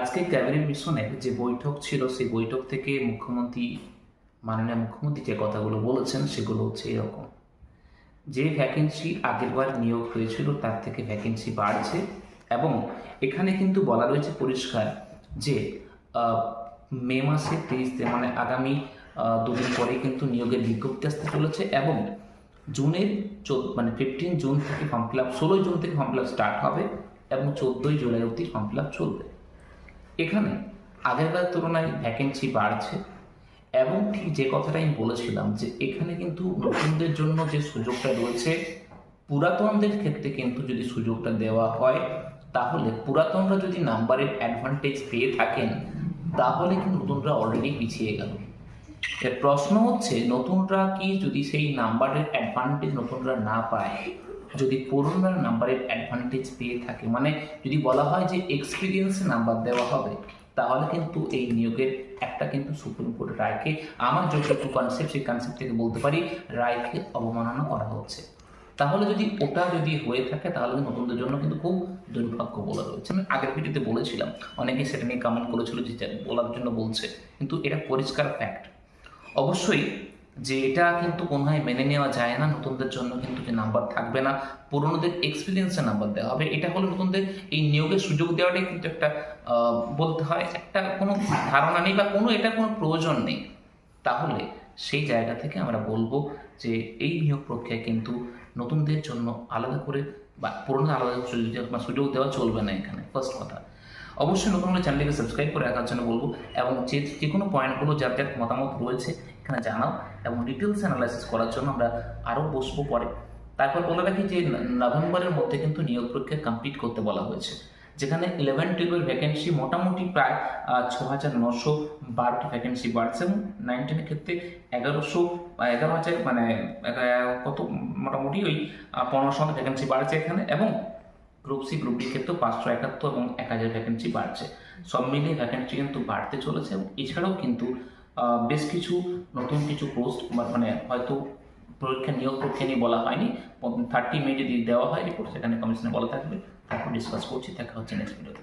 আজকে ক্যাবিনেট মিশনের যে বৈঠক ছিল সেই বৈঠক থেকে মাননীয় মুখ্যমন্ত্রী যে কথাগুলো বলেছেন সেগুলো হচ্ছে এরকম: যে ভ্যাকেন্সি আগেরবার নিয়োগ হয়েছিল তার থেকে ভ্যাকেন্সি বাড়ছে, এবং এখানে কিন্তু বলা রয়েছে পরিষ্কার যে আহ, মে মাসে 23 মানে আগামী দুদিন পরে কিন্তু নিয়োগের বিজ্ঞপ্তি আসতে চলেছে, এবং জুনের 15 জুন থেকে ফর্ম ফিল আপ, 16 জুন থেকে ফর্ম ফিল আপ স্টার্ট হবে এবং 14 জুলাই অবধি ফর্ম ফিল আপ চলবে। এখানে আগেরবার তুলনায় ভ্যাকেন্সি বাড়ছে, এবং ঠিক যে কথাটা আমি বলেছিলাম যে এখানে কিন্তু নতুনদের জন্য যে সুযোগটা রয়েছে, পুরাতনদের ক্ষেত্রে কিন্তু যদি সুযোগটা দেওয়া হয় তাহলে পুরাতনরা যদি নাম্বারের অ্যাডভান্টেজ পেয়ে থাকেন তাহলে কিন্তু নতুনরা অলরেডি পিছিয়ে গেল। এর প্রশ্ন হচ্ছে, নতুনরা কি যদি সেই নাম্বারের অ্যাডভান্টেজ নতুনরা না পায়, যদি পুরোনো নাম্বারের অ্যাডভান্টেজ পেয়ে থাকে, মানে যদি বলা হয় যে এক্সপিরিয়েন্স নাম্বার দেওয়া হবে, তাহলে কিন্তু এই নিয়োগের একটা কিন্তু সুপ্রিম কোর্টের রায়কে, আমার যতটুকু কনসেপ্ট সেই কনসেপ্ট থেকে বলতে পারি রায়কে অবমাননা করা হচ্ছে। তাহলে যদি ওটা হয়ে থাকে তাহলে নতুনদের জন্য কিন্তু খুব দুর্ভাগ্য বলা রয়েছে। আমি আগের ভিডিওতে বলেছিলাম, অনেকে সেটা নিয়ে কমেন্ট করেছিল যে বলার জন্য বলছে, কিন্তু এটা পরিষ্কার ফ্যাক্ট। অবশ্যই যে এটা কিন্তু কোনোভাবে মেনে নেওয়া যায় না, নতুনদের জন্য কিন্তু যে নাম্বার থাকবে না, পুরোনোদের এক্সপিরিয়েন্সের নাম্বার দেওয়া হবে, এটা হলো নতুনদের এই নিয়োগের সুযোগ দেওয়াটাই কিন্তু একটা বলতে হয় একটা কোনো ধারণা নেই বা কোনো প্রয়োজন নেই। তাহলে সেই জায়গা থেকে আমরা বলবো যে এই নিয়োগ প্রক্রিয়া কিন্তু নতুনদের জন্য আলাদা করে বা পুরোনো আলাদা সুযোগ দেওয়া চলবে না এখানে, ফার্স্ট কথা। অবশ্যই নতুন হলে চ্যানেলটিকে সাবস্ক্রাইব করে রাখার জন্য বলবো, এবং যে কোনো পয়েন্টগুলো যার যার মতামত রয়েছে এখানে জানাও, এবং ডিটেলস অ্যানালাইসিস করার জন্য আমরা আরও বসবো পরে। তারপর বলে রাখি যে নভেম্বরের মধ্যে কিন্তু নিয়োগ প্রক্রিয়া কমপ্লিট করতে বলা হয়েছে, যেখানে 11-12 ভ্যাকেন্সি মোটামুটি প্রায় 6,912টি ভ্যাকেন্সি বাড়ছে, এবং 19-এর ক্ষেত্রে 11,000 মানে কত মোটামুটি ওই 1500 ভ্যাকেন্সি বাড়ছে এখানে, এবং গ্রুপ সি গ্রুপ ডি ক্ষেত্রেও 571 এবং 1000 ভ্যাকেন্সি বাড়ছে। সব মিলিয়ে ভ্যাকেন্সি কিন্তু বাড়তে চলেছে, এবং এছাড়াও কিন্তু বেশ কিছু নতুন কিছু পোস্ট মানে হয়তো নিয়োগ প্রক্রিয়া নিয়ে বলা হয়নি, 30 মে যদি দেওয়া হয় রিপোর্ট সেখানে কমিশনে বলা থাকবে, তারপর ডিসকাস করছি। দেখা হচ্ছে নেক্সট ভিডিওতে।